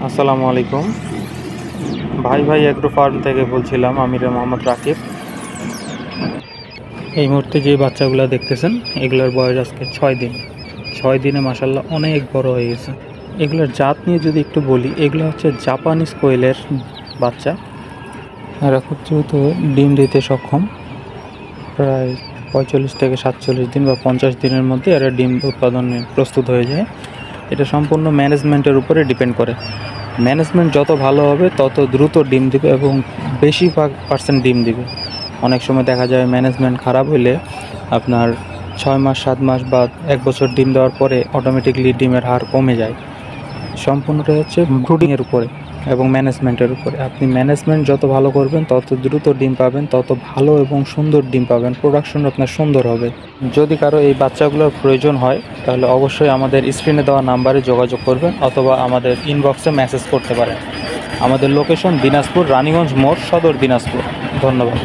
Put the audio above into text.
আসসালামু আলাইকুম। ভাই ভাই এগ্রো ফার্ম থেকে বলছিলাম, আমি মোহাম্মদ রাকিব। এই মুহূর্তে যে বাচ্চাগুলো দেখতেছেন, এগুলোর বয়স আজকে 6 দিন। 6 দিনে মাসাল্লাহ অনেক বড় হয়ে গেছে। এগুলোর জাত নিয়ে যদি একটু বলি, এগুলো হচ্ছে জাপানিজ কোয়েলের বাচ্চা। এরা খুব দ্রুত ডিম দিতে সক্ষম। প্রায় 45 থেকে 47 দিন বা 50 দিনের মধ্যে এরা ডিম উৎপাদনে প্রস্তুত হয়ে যায়। এটা সম্পূর্ণ ম্যানেজমেন্টের উপরে ডিপেন্ড করে। ম্যানেজমেন্ট যত ভালো হবে তত দ্রুত ডিম দিবে এবং বেশিরভাগ পার্সেন্ট ডিম দিবে। অনেক সময় দেখা যায় ম্যানেজমেন্ট খারাপ হইলে আপনার 6 মাস 7 মাস বা 1 বছর ডিম দেওয়ার পরে অটোমেটিকলি ডিমের হার কমে যায়। সম্পূর্ণটা হচ্ছে ব্রুডিংয়ের উপরে এবং ম্যানেজমেন্টের উপরে। আপনি ম্যানেজমেন্ট যত ভালো করবেন তত দ্রুত ডিম পাবেন, তত ভালো এবং সুন্দর ডিম পাবেন, প্রোডাকশন আপনার সুন্দর হবে। যদি কারো এই বাচ্চাগুলোর প্রয়োজন হয় তাহলে অবশ্যই আমাদের স্ক্রিনে দেওয়া নাম্বারে যোগাযোগ করবেন অথবা আমাদের ইনবক্সে মেসেজ করতে পারেন। আমাদের লোকেশন দিনাজপুর, রানীগঞ্জ মোড়, সদর দিনাজপুর। ধন্যবাদ।